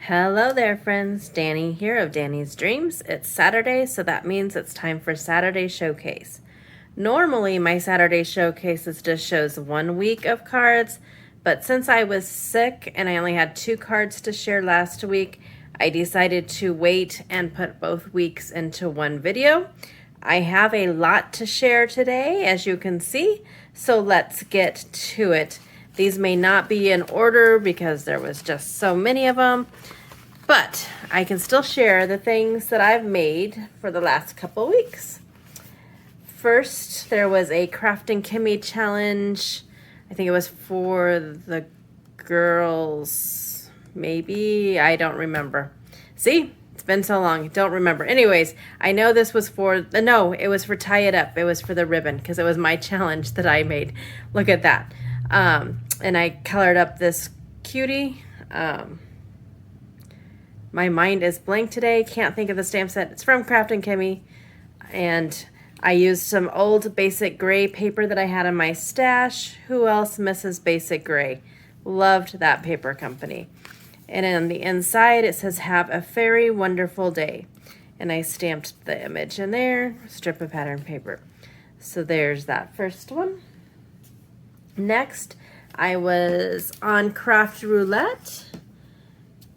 Hello there, friends. Danny here of Danny's Dreams. It's Saturday, so that means it's time for Saturday Showcase. Normally, my Saturday Showcases just shows 1 week of cards, but since I was sick and I only had 2 cards to share last week, I decided to wait and put both weeks into one video. I have a lot to share today, as you can see, so let's get to it. These may not be in order because there was just so many of them, but I can still share the things that I've made for the last couple weeks. First, there was a Crafting Kimmy challenge. I think it was for the girls, maybe, I don't remember. See, it's been so long, don't remember. Anyways, I know this was for, no, it was for Tie It Up. It was for the ribbon because it was my challenge that I made. Look at that. And I colored up this cutie. My mind is blank today. Can't think of the stamp set. It's from Crafting Kimmy. And I used some old basic gray paper that I had in my stash. Who else misses basic gray? Loved that paper company. And on the inside it says, "Have a very wonderful day." And I stamped the image in there, strip of pattern paper. So there's that first one. Next, I was on Craft Roulette,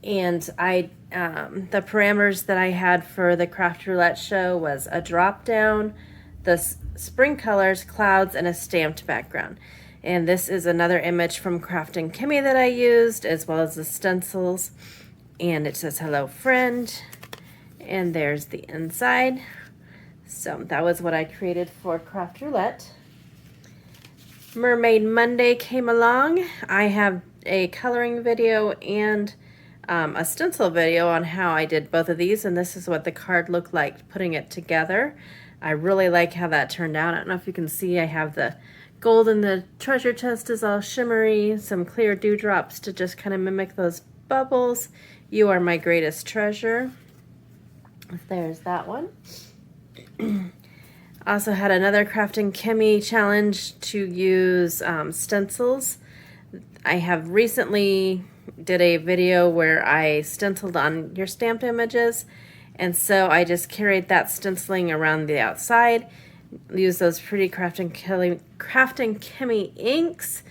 and the parameters that I had for the Craft Roulette show was a drop down, the spring colors, clouds, and a stamped background. And this is another image from Crafting Kimmy that I used, as well as the stencils. And it says, "Hello, friend." And there's the inside. So that was what I created for Craft Roulette. Mermaid Monday came along. I have a coloring video and a stencil video on how I did both of these, and this is what the card looked like putting it together. I really like how that turned out. I don't know if you can see, I have the gold in the treasure chest is all shimmery, some clear dewdrops to just kind of mimic those bubbles. You are my greatest treasure. There's that one. Also had another Crafting Kimmy challenge to use stencils. I have recently did a video where I stenciled on your stamped images, and so I just carried that stenciling around the outside, use those pretty Crafting Kimmy inks,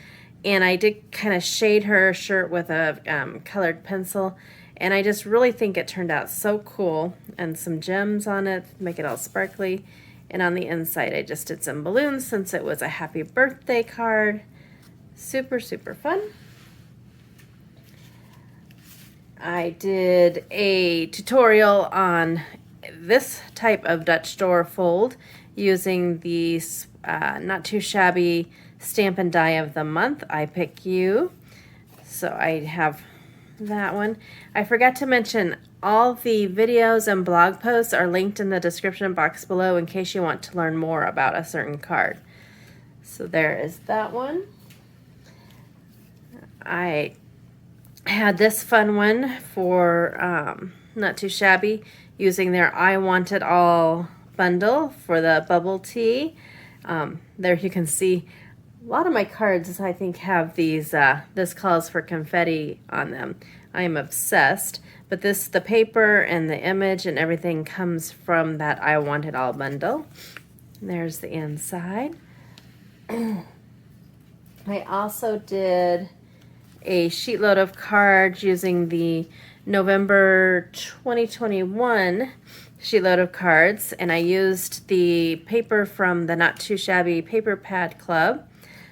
and I did kind of shade her shirt with a colored pencil, and I just really think it turned out so cool, and some gems on it, make it all sparkly. And on the inside, I just did some balloons since it was a happy birthday card. Super, super fun. I did a tutorial on this type of Dutch door fold using the Not Too Shabby Stamp and Die of the Month. I Pick You. So I have that one. I forgot to mention, all the videos and blog posts are linked in the description box below in case you want to learn more about a certain card. So there is that one. I had this fun one for Not Too Shabby using their I Want It All bundle for the bubble tea. There you can see a lot of my cards, I think, have these, this calls for confetti on them. I am obsessed, but the paper and the image and everything comes from that I Want It All bundle. There's the inside. I also did a sheetload of cards using the November 2021 sheetload of cards, and I used the paper from the Not Too Shabby Paper Pad Club,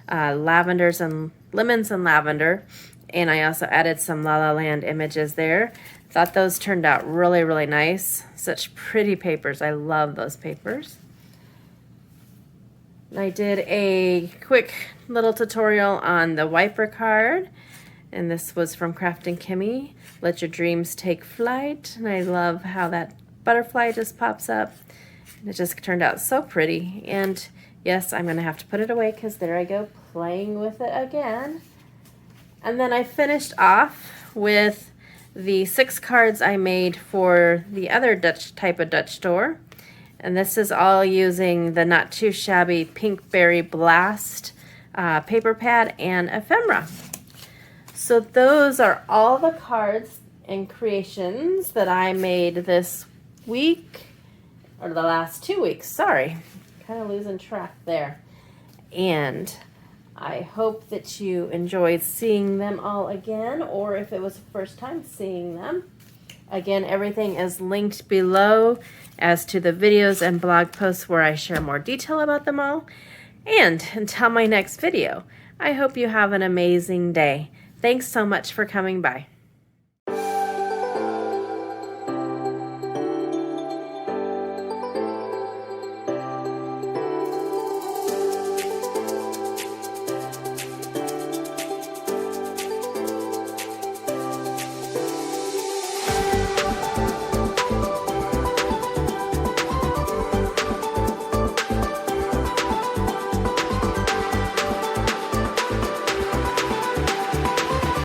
lavenders and lemons and lavender, and I also added some La La Land images there. Thought those turned out really, really nice. Such pretty papers. I love those papers. I did a quick little tutorial on the wiper card, and this was from Crafting Kimmy. Let Your Dreams Take Flight. And I love how that butterfly just pops up. It just turned out so pretty. And yes, I'm going to have to put it away because there I go playing with it again. And then I finished off with the 6 cards I made for the other type of Dutch door. And this is all using the Not Too Shabby Pinkberry Blast paper pad and ephemera. So those are all the cards and creations that I made this week, or the last 2 weeks, sorry. Kind of losing track there. And I hope that you enjoyed seeing them all again, or if it was the first time seeing them. Again, everything is linked below as to the videos and blog posts where I share more detail about them all. And until my next video, I hope you have an amazing day. Thanks so much for coming by.